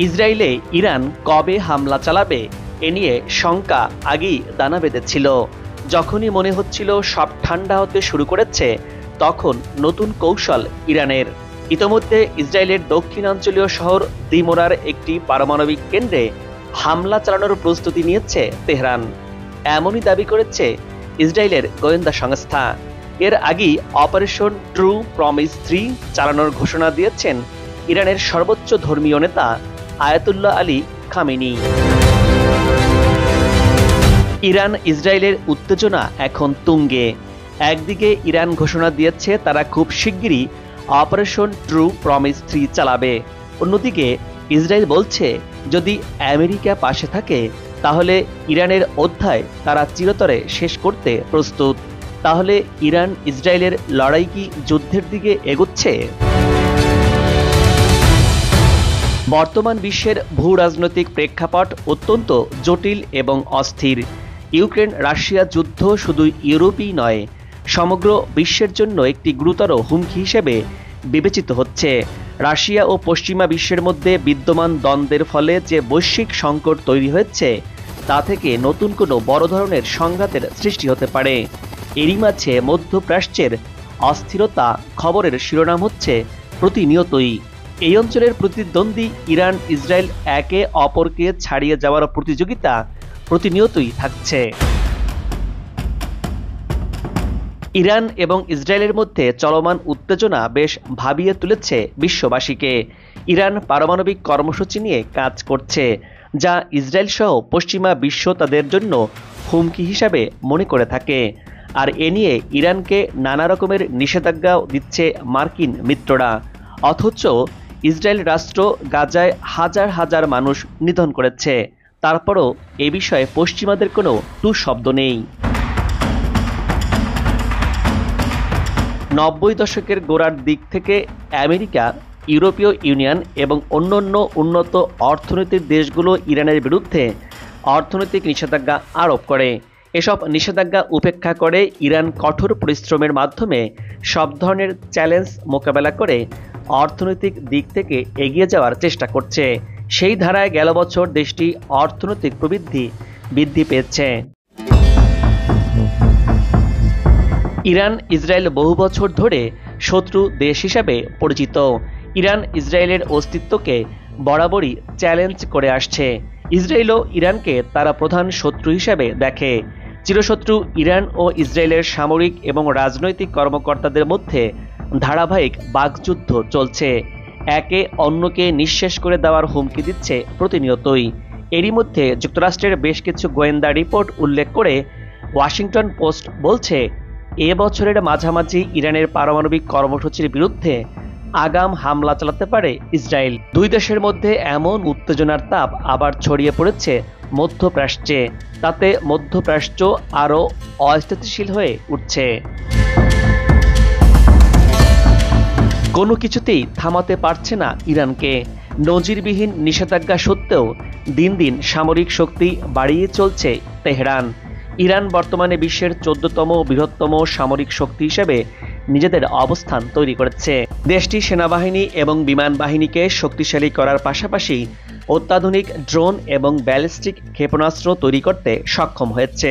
ইসরায়েলে ইরান কবে হামলা চালাবে এ নিয়ে শঙ্কা আগেই দানা বেঁধেছিল। যখনই মনে হচ্ছিল সব ঠান্ডা হতে শুরু করেছে, তখন নতুন কৌশল ইরানের। ইতোমধ্যে ইসরায়েলের দক্ষিণাঞ্চলীয় শহর দিমোরার একটি পারমাণবিক কেন্দ্রে হামলা চালানোর প্রস্তুতি নিয়েছে তেহরান। এমনই দাবি করেছে ইসরায়েলের গোয়েন্দা সংস্থা। এর আগেই অপারেশন ট্রু প্রমিস 3 চালানোর ঘোষণা দিয়েছেন ইরানের সর্বোচ্চ ধর্মীয় নেতা আয়াতুল্লাহ আলী খামেনি। ইরান ইসরায়েলের উত্তেজনা এখন তুঙ্গে। একদিকে ইরান ঘোষণা দিয়েছে তারা খুব শিগগিরই অপারেশন ট্রু প্রমিস 3 চালাবে, অন্যদিকে ইসরায়েল বলছে যদি আমেরিকা পাশে থাকে তাহলে ইরানের অধ্যায় তারা চিরতরে শেষ করতে প্রস্তুত। তাহলে ইরান ইসরায়েলের লড়াই কি যুদ্ধের দিকে এগোচ্ছে? বর্তমান বিশ্বের ভূ রাজনৈতিক প্রেক্ষাপট অত্যন্ত জটিল এবং অস্থির। ইউক্রেন রাশিয়া যুদ্ধ শুধু ইউরোপই নয়, সমগ্র বিশ্বের জন্য একটি গুরুতর হুমকি হিসেবে বিবেচিত হচ্ছে। রাশিয়া ও পশ্চিমা বিশ্বের মধ্যে বিদ্যমান দ্বন্দ্বের ফলে যে বৈশ্বিক সংকট তৈরি হয়েছে, তা থেকে নতুন কোনো বড় ধরনের সংঘাতের সৃষ্টি হতে পারে। এরই মাঝে মধ্যপ্রাচ্যের অস্থিরতা খবরের শিরোনাম হচ্ছে প্রতিনিয়তই। এই অঞ্চলের প্রতিদ্বন্দ্বী ইরান ইসরায়েল একে অপরকে ছাড়িয়ে যাওয়ার প্রতিযোগিতা প্রতিনিয়তই থাকছে। ইরান এবং ইসরায়েলের মধ্যে চলমান উত্তেজনা বেশ ভাবিয়ে তুলেছে বিশ্ববাসীকে। ইরান পারমাণবিক কর্মসূচি নিয়ে কাজ করছে, যা ইসরায়েল সহ পশ্চিমা বিশ্ব তাদের জন্য হুমকি হিসাবে মনে করে থাকে। আর এ নিয়ে ইরানকে নানা রকমের নিষেধাজ্ঞাও দিচ্ছে মার্কিন মিত্ররা। অথচ ইসরায়েল রাষ্ট্র গাজায় হাজার হাজার মানুষ নিধন করেছে, তারপরও এ বিষয়ে পশ্চিমাদের কোনো টু শব্দ নেই। 90 দশকের গোড়ার দিক থেকে আমেরিকা, ইউরোপীয় ইউনিয়ন এবং অন্যান্য উন্নত অর্থনীতির দেশগুলো ইরানের বিরুদ্ধে অর্থনৈতিক নিষেধাজ্ঞা আরোপ করে। এসব নিষেধাজ্ঞা উপেক্ষা করে ইরান কঠোর পরিশ্রমের মাধ্যমে সব ধরনের চ্যালেঞ্জ মোকাবেলা করে অর্থনৈতিক দিক থেকে এগিয়ে যাওয়ার চেষ্টা করছে। সেই ধারায় গেল বছর দেশটি অর্থনৈতিক প্রবৃদ্ধি বৃদ্ধি পেয়েছে। ইরান ইসরায়েল বহু বছর ধরে শত্রু দেশ হিসাবে পরিচিত। ইরান ইসরায়েলের অস্তিত্বকে বরাবরই চ্যালেঞ্জ করে আসছে। ইসরায়েলও ইরানকে তারা প্রধান শত্রু হিসাবে দেখে। চিরশত্রু ইরান ও ইসরায়েলের সামরিক এবং রাজনৈতিক কর্মকর্তাদের মধ্যে ধারাবাহিক বাকযুদ্ধ চলছে। একে অন্যকে নিঃশেষ করে দেওয়ার হুমকি দিচ্ছে প্রতিনিয়তই। এরই মধ্যে যুক্তরাষ্ট্রের বেশ কিছু গোয়েন্দা রিপোর্ট উল্লেখ করে ওয়াশিংটন পোস্ট বলছে, এ বছরের মাঝামাঝি ইরানের পারমাণবিক কর্মসূচির বিরুদ্ধে আগাম হামলা চালাতে পারে ইসরায়েল। দুই দেশের মধ্যে এমন উত্তেজনার তাপ আবার ছড়িয়ে পড়েছে মধ্যপ্রাচ্যে। তাতে মধ্যপ্রাচ্য আরও অস্থিতিশীল হয়ে উঠছে। কোনো কিছুতেই থামাতে পারছে না ইরানকে। নজিরবিহীন নিষেধাজ্ঞা সত্ত্বেও দিন দিন সামরিক শক্তি বাড়িয়ে চলছে তেহরান। ইরান বর্তমানে বিশ্বের 14তম বৃহত্তম সামরিক শক্তি হিসেবে নিজেদের অবস্থান তৈরি করেছে। দেশটি সেনাবাহিনী এবং বিমান বাহিনীকে শক্তিশালী করার পাশাপাশি অত্যাধুনিক ড্রোন এবং ব্যালিস্টিক ক্ষেপণাস্ত্র তৈরি করতে সক্ষম হয়েছে।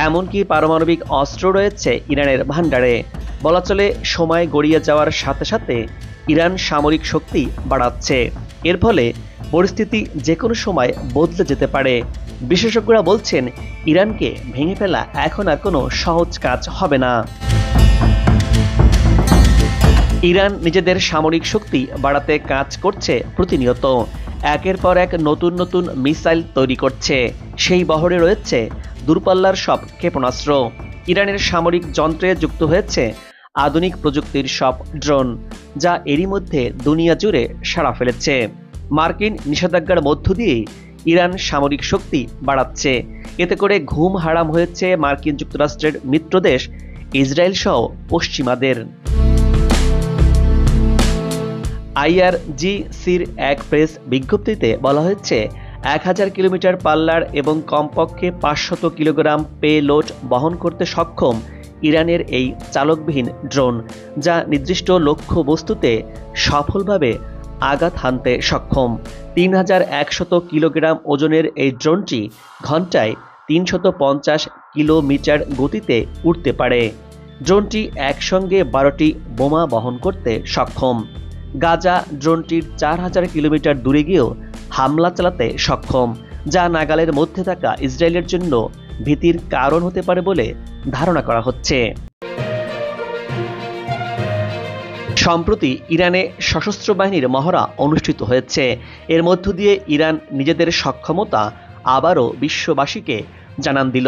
এমনকি পারমাণবিক অস্ত্র রয়েছে ইরানের ভান্ডারে। বলা চলে সময় গড়িয়ে যাওয়ার সাথে সাথে ইরান সামরিক শক্তি বাড়াচ্ছে। এর ফলে পরিস্থিতি যে কোনো সময় বদলে যেতে পারে। বিশেষজ্ঞরা বলছেন, ইরানকে ভেঙে ফেলা এখন আর কোনো সহজ কাজ হবে না। ইরান নিজেদের সামরিক শক্তি বাড়াতে কাজ করছে প্রতিনিয়ত। একের পর এক নতুন নতুন মিসাইল তৈরি করছে। সেই বহরে রয়েছে দূরপাল্লার সব ক্ষেপণাস্ত্র। ইরানের সামরিক যন্ত্রে যুক্ত হয়েছে আধুনিক প্রযুক্তির সব ড্রোন, যা এরই মধ্যে দুনিয়া জুড়ে সাড়া ফেলেছে। মার্কিন নিষেধাজ্ঞার মধ্য দিয়ে ইরান সামরিক শক্তি বাড়াচ্ছে। এতে করে ঘুম হারাম হয়েছে মার্কিন যুক্তরাষ্ট্রের মিত্রদেশ ইসরায়েল সহ পশ্চিমাদের। IRGCর এক প্রেস বিজ্ঞপ্তিতে বলা হয়েছে, 1000 কিলোমিটার পাল্লার এবং কমপক্ষে 500 কিলোগ্রাম পেলোড বহন করতে সক্ষম ইরানের এই চালকবিহীন ড্রোন, যা নির্দিষ্ট লক্ষ্যবস্তুতে সফলভাবে আঘাত হানতে সক্ষম। 3100 কিলোগ্রাম ওজনের এই ড্রোনটি ঘন্টায় 350 কিলোমিটার গতিতে উড়তে পারে। ড্রোনটি একসঙ্গে 12টি বোমা বহন করতে সক্ষম। গাজা ড্রোনটির 4000 কিলোমিটার দূরে গিয়েও হামলা চালাতে সক্ষম, যা নাগালের মধ্যে থাকা ইসরায়েলের জন্য ভীতির কারণ হতে পারে বলে ধারণা করা হচ্ছে। সম্প্রতি ইরানে সশস্ত্র বাহিনীর মহড়া অনুষ্ঠিত হয়েছে। এর মধ্য দিয়ে ইরান নিজেদের সক্ষমতা আবারও বিশ্ববাসীকে জানান দিল।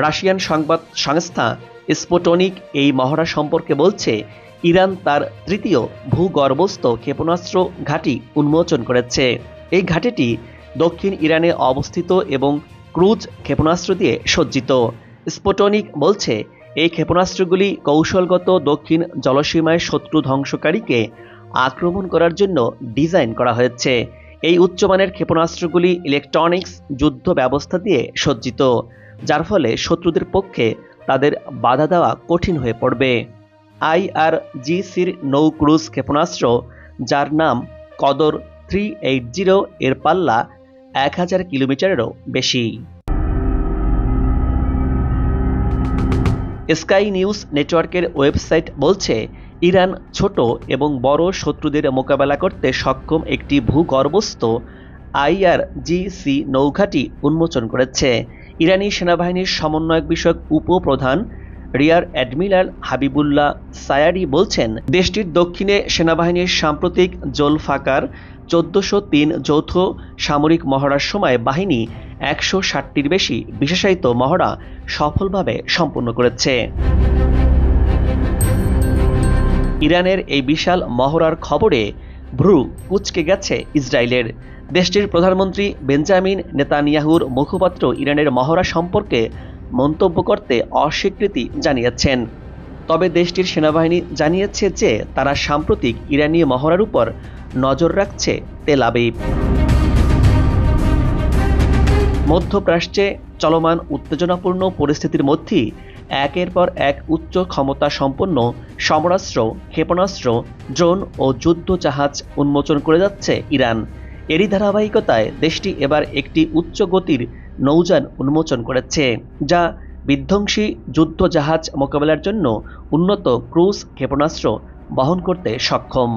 রাশিয়ান সংবাদ সংস্থা স্পুটনিক এই মহড়া সম্পর্কে বলছে, ইরান তার তৃতীয় ভূগর্ভস্থ ক্ষেপণাস্ত্র ঘাঁটি উন্মোচন করেছে। এই ঘাঁটিটি দক্ষিণ ইরানে অবস্থিত এবং ক্রুজ ক্ষেপণাস্ত্র দিয়ে সজ্জিত। স্পুটনিক বলছে, এই ক্ষেপণাস্ত্রগুলি কৌশলগত দক্ষিণ জলসীমায় শত্রু ধ্বংসকারীকে আক্রমণ করার জন্য ডিজাইন করা হয়েছে। এই উচ্চমানের ক্ষেপণাস্ত্রগুলি ইলেকট্রনিক্স যুদ্ধ ব্যবস্থা দিয়ে সজ্জিত, যার ফলে শত্রুদের পক্ষে তাদের বাধা দেওয়া কঠিন হয়ে পড়বে। IRGCর নৌ ক্রুজ ক্ষেপণাস্ত্র, যার নাম কদর 380, এর পাল্লা 1000 কিলোমিটারেরও বেশি। স্কাই নিউজ নেটওয়ার্কের ওয়েবসাইট বলছে, ইরান ছোট এবং বড় শত্রুদের মোকাবেলা করতে সক্ষম একটি ভূগর্ভস্থ IRGC নৌঘাঁটি উন্মোচন করেছে। ইরানি সেনাবাহিনীর সমন্বয়ক বিষয়ক উপপ্রধান রিয়ার অ্যাডমিরাল হাবিবুল্লাহ সায়ারি বলছেন, দেশটির দক্ষিণে সেনাবাহিনীর সাম্প্রতিক জোলফাকার 1403 যৌথ সামরিক মহড়ার সময় বাহিনী 160টির বেশি বিশেষায়িত মহড়া সফলভাবে সম্পন্ন করেছে। ইরানের এই বিশাল মহড়ার খবরে ভ্রু কুঁচকে গেছে ইসরায়েলের। দেশটির প্রধানমন্ত্রী বেঞ্জামিন নেতানিয়াহুর মুখপাত্র ইরানের মহড়া সম্পর্কে মন্তব্য করতে অস্বীকৃতি জানিয়েছেন। তবে দেশটির সেনাবাহিনী জানিয়েছে যে তারা সাম্প্রতিক ইরানি মহড়ার উপর নজর রাখছে তেল আবিব। মধ্যপ্রাচ্যে চলমান উত্তেজনাপূর্ণ পরিস্থিতির মধ্যেই একের পর এক উচ্চ ক্ষমতা সম্পন্ন সমরাস্ত্র, ক্ষেপণাস্ত্র, ড্রোন ও যুদ্ধ জাহাজ উন্মোচন করে যাচ্ছে ইরান। এরই ধারাবাহিকতায় দেশটি এবার একটি উচ্চ গতির নৌযান উন্মোচন করেছে, যা বিধ্বংসী যুদ্ধ জাহাজ মোকাবেলার জন্য উন্নত ক্রুজ ক্ষেপণাস্ত্র বহন করতে সক্ষম।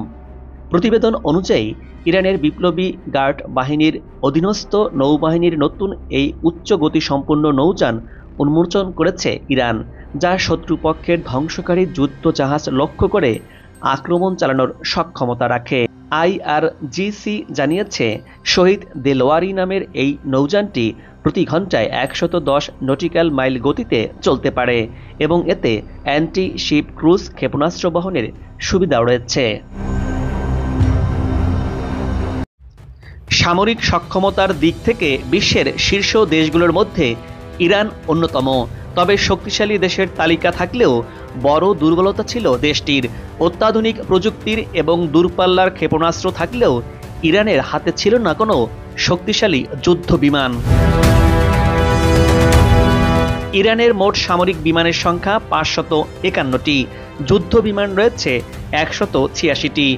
প্রতিবেদন অনুযায়ী ইরানের বিপ্লবী গার্ড বাহিনীর অধীনস্থ নৌবাহিনীর নতুন এই উচ্চ গতিসম্পন্ন নৌযান উন্মোচন করেছে ইরান, যা শত্রুপক্ষের ধ্বংসকারী যুদ্ধ জাহাজ লক্ষ্য করে আক্রমণ চালানোর সক্ষমতা রাখে। IRGC জানিয়েছে, শহীদ দেলোয়ারি নামের এই নৌযানটি প্রতি ঘন্টায় 110 নটিক্যাল মাইল গতিতে চলতে পারে এবং এতে অ্যান্টি শিপ ক্রুজ ক্ষেপণাস্ত্র বহনের সুবিধা রয়েছে। সামরিক সক্ষমতার দিক থেকে বিশ্বের শীর্ষ দেশগুলোর মধ্যে ইরান অন্যতম। তবে শক্তিশালী দেশের তালিকা থাকলেও বড় দুর্বলতা ছিল দেশটির। অত্যাধুনিক প্রযুক্তির এবং দূরপাল্লার ক্ষেপণাস্ত্র থাকলেও ইরানের হাতে ছিল না কোনো শক্তিশালী যুদ্ধ বিমান। ইরানের মোট সামরিক বিমানের সংখ্যা 551টি, যুদ্ধ বিমান রয়েছে 186টি,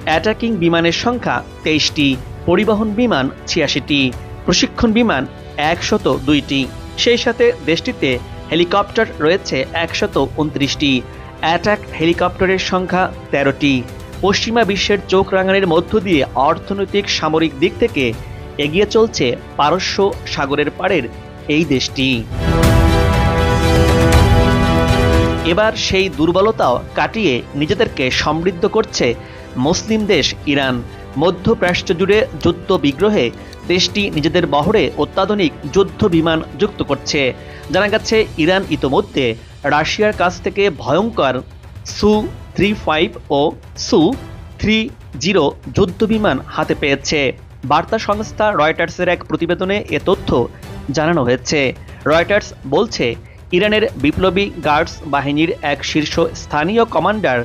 অ্যাটাকিং বিমানের সংখ্যা 23টি, পরিবহন বিমান 86টি, প্রশিক্ষণ বিমান 102টি। সেই সাথে দেশটিতে হেলিকপ্টার রয়েছে 129টি, অ্যাটাক হেলিকপ্টারের সংখ্যা 13টি। পশ্চিমা বিশ্বের চোখ রাঙানির মধ্য দিয়ে অর্থনৈতিক সামরিক দিক থেকে এগিয়ে চলছে পারস্য সাগরের পাড়ের এই দেশটি। এবার সেই দুর্বলতাও কাটিয়ে নিজেদেরকে সমৃদ্ধ করছে মুসলিম দেশ ইরান। মধ্যপ্রাচ্য জুড়ে যুদ্ধ বিগ্রহে দেশটি নিজেদের বহরে অত্যাধুনিক যুদ্ধ বিমান যুক্ত করছে। জানা গেছে, ইরান ইতোমধ্যে রাশিয়ার কাছ থেকে ভয়ঙ্কর Su-35 ও Su-30 যুদ্ধ বিমান হাতে পেয়েছে। বার্তা সংস্থা রয়টার্সের এক প্রতিবেদনে এ তথ্য জানানো হয়েছে। রয়টার্স বলছে, ইরানের বিপ্লবী গার্ডস বাহিনীর এক শীর্ষ স্থানীয় কমান্ডার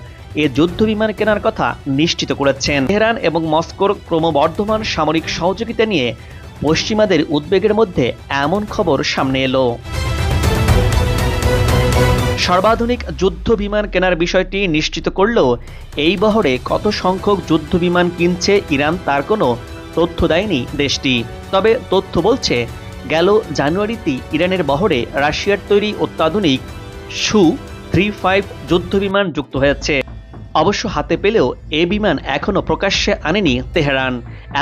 এ যুদ্ধ বিমান কেনার কথা নিশ্চিত করেছেন। তেহরান এবং মস্কোর ক্রমবর্ধমান সামরিক সহযোগিতা নিয়ে পশ্চিমাদের উদ্বেগের মধ্যে এমন খবর সামনে এলো। সর্বাধুনিক যুদ্ধ বিমান কেনার বিষয়টি নিশ্চিত করলেও এই বহরে কত সংখ্যক যুদ্ধ বিমান কিনছে ইরান তার কোনো তথ্য দেয়নি দেশটি। তবে তথ্য বলছে গেল জানুয়ারিতে ইরানের বহরে রাশিয়ার তৈরি অত্যাধুনিক সু-35 যুদ্ধ বিমান যুক্ত হয়েছে। অবশ্য হাতে পেলেও এ বিমান এখনও প্রকাশ্যে আনেনি তেহরান।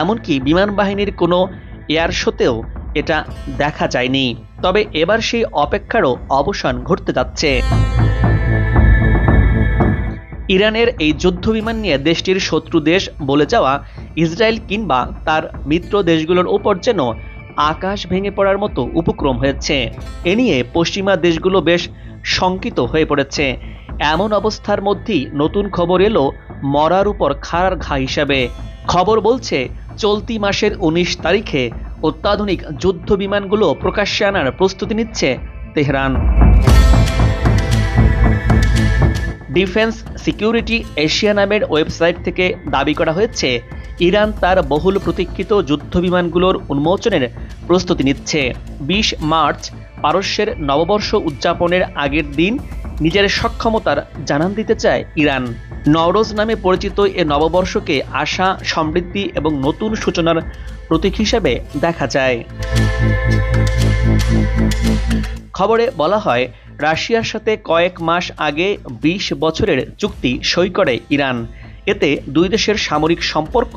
এমনকি বিমান বাহিনীর কোনো এয়ার শোতেও এটা দেখা যায়নি। তবে এবার সেই অপেক্ষারও অবসান ঘটতে যাচ্ছে। ইরানের এই যুদ্ধ বিমান নিয়ে দেশটির শত্রু দেশ বলে যাওয়া ইসরায়েল কিংবা তার মিত্র দেশগুলোর ওপর যেন আকাশ ভেঙে পড়ার মতো উপক্রম হয়েছে। এ নিয়ে পশ্চিমা দেশগুলো বেশ শঙ্কিত হয়ে পড়েছে। এমন অবস্থার মধ্যেই নতুন খবর এলো মরার উপর খাড়ার ঘা হিসাবে। খবর বলছে চলতি মাসের 19 তারিখে অত্যাধুনিক যুদ্ধ বিমানগুলো প্রকাশ্যে আনার প্রস্তুতি নিচ্ছে তেহরান। ডিফেন্স সিকিউরিটি এশিয়া নামের ওয়েবসাইট থেকে দাবি করা হয়েছে ইরান তার বহুল প্রতীক্ষিত যুদ্ধ বিমানগুলোর উন্মোচনের প্রস্তুতি নিচ্ছে। 20 মার্চ পারস্যের নববর্ষ উদযাপনের আগের দিন নিজের সক্ষমতার জানান দিতে চায় ইরান। নওরোজ নামে পরিচিত এ নববর্ষকে আশা, সমৃদ্ধি এবং নতুন সূচনার প্রতীক হিসেবে দেখা যায়। খবরে বলা হয় রাশিয়ার সাথে কয়েক মাস আগে 20 বছরের চুক্তি সই করে ইরান। এতে দুই দেশের সামরিক সম্পর্ক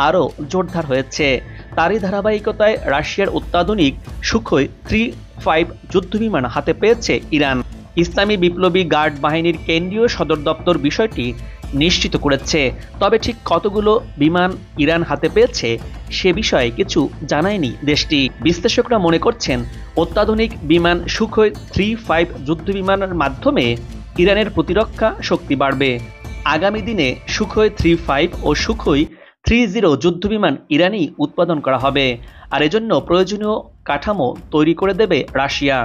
আরও জোরদার হয়েছে। তারই ধারাবাহিকতায় রাশিয়ার অত্যাধুনিক সুখোই 35 যুদ্ধবিমান হাতে পেয়েছে ইরান। ইসলামী বিপ্লবী গার্ড বাহিনীর কেন্দ্রীয় সদর দপ্তর বিষয়টি নিশ্চিত করেছে। তবে ঠিক কতগুলো বিমান ইরান হাতে পেয়েছে সে বিষয়ে কিছু জানায়নি দেশটি। বিশ্লেষকরা মনে করছেন অত্যাধুনিক বিমান সুখোই 35 যুদ্ধবিমানের মাধ্যমে ইরানের প্রতিরক্ষা শক্তি বাড়বে। আগামী দিনে সুখোই 35 ও সুখোই 30 যুদ্ধবিমান ইরানই উৎপাদন করা হবে, আর এজন্য প্রয়োজনীয় কাঠামো তৈরি করে দেবে রাশিয়া।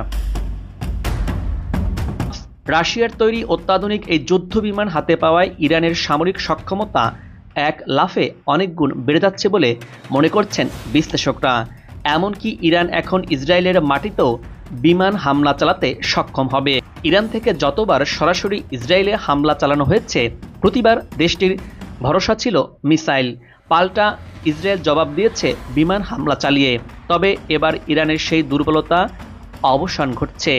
রাশিয়ার তৈরি অত্যাধুনিক এই যুদ্ধ বিমান হাতে পাওয়ায় ইরানের সামরিক সক্ষমতা এক লাফে অনেক গুণ বেড়ে যাচ্ছে বলে মনে করছেন বিশ্লেষকরা। এমনকি ইরান এখন ইসরায়েলের মাটিতেও বিমান হামলা চালাতে সক্ষম হবে। ইরান থেকে যতবার সরাসরি ইসরায়েলে হামলা চালানো হয়েছে প্রতিবার দেশটির ভরসা ছিল মিসাইল, পাল্টা ইসরায়েল জবাব দিয়েছে বিমান হামলা চালিয়ে। তবে এবার ইরানের সেই দুর্বলতা অবসান ঘটছে।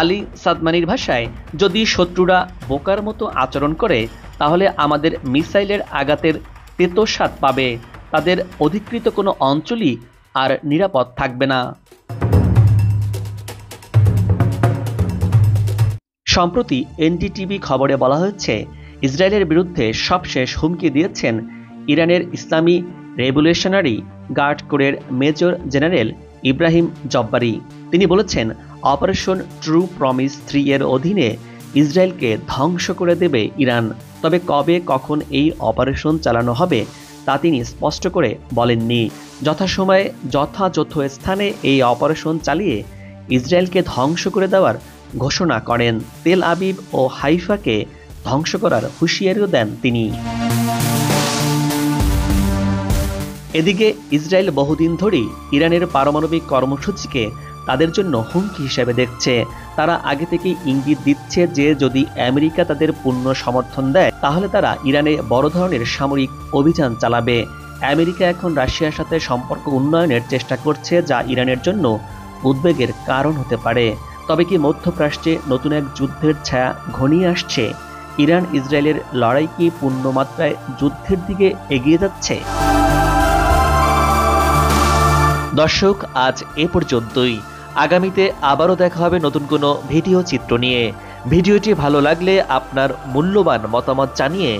আলী সাদমানির ভাষায়, যদি শত্রুরা বোকার মতো আচরণ করে তাহলে আমাদের মিসাইলের আঘাতের তেতো স্বাদ পাবে, তাদের অধিকৃত কোনো অঞ্চলই আর নিরাপদ থাকবে না। সম্প্রতি এনডিটিভি খবরে বলা হয়েছে ইসরায়েলের বিরুদ্ধে সবশেষ হুমকি দিয়েছেন ইরানের ইসলামী রেভলিউশনারি গার্ড কোরের মেজর জেনারেল ইব্রাহিম জব্বারি। তিনি বলেছেন অপারেশন ট্রু প্রমিস 3 এর অধীনে ইসরায়েলকে ধ্বংস করে দেবে ইরান। তবে কবে কখন এই অপারেশন চালানো হবে তা তিনি স্পষ্ট করে বলেননি। যথাসময়ে যথাযথ স্থানে এই অপারেশন চালিয়ে ইসরায়েলকে ধ্বংস করে দেওয়ার ঘোষণা করেন। তেল আবিব ও হাইফাকে ধ্বংস করার হুঁশিয়ারিও দেন তিনি। এদিকে ইসরায়েল বহুদিন ধরেই ইরানের পারমাণবিক কর্মসূচিকে তাদের জন্য হুমকি হিসেবে দেখছে। তারা আগে থেকেই ইঙ্গিত দিচ্ছে যে যদি আমেরিকা তাদের পূর্ণ সমর্থন দেয় তাহলে তারা ইরানে বড় ধরনের সামরিক অভিযান চালাবে। আমেরিকা এখন রাশিয়ার সাথে সম্পর্ক উন্নয়নের চেষ্টা করছে, যা ইরানের জন্য উদ্বেগের কারণ হতে পারে। তবে কি মধ্যপ্রাচ্যে নতুন এক যুদ্ধের ছায়া ঘনিয়ে আসছে? ইরান ইসরায়েলের লড়াই কি পূর্ণমাত্রায় যুদ্ধের দিকে এগিয়ে যাচ্ছে? দর্শক, আজ এ পর্যন্তই। আগামীতে আবারও দেখা হবে নতুন কোনো ভিডিও চিত্র নিয়ে। ভিডিওটি ভালো লাগলে আপনার মূল্যবান মতামত জানিয়ে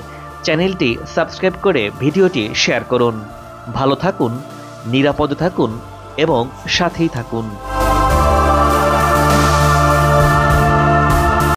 চ্যানেলটি সাবস্ক্রাইব করে ভিডিওটি শেয়ার করুন। ভালো থাকুন, নিরাপদে থাকুন এবং সাথেই থাকুন।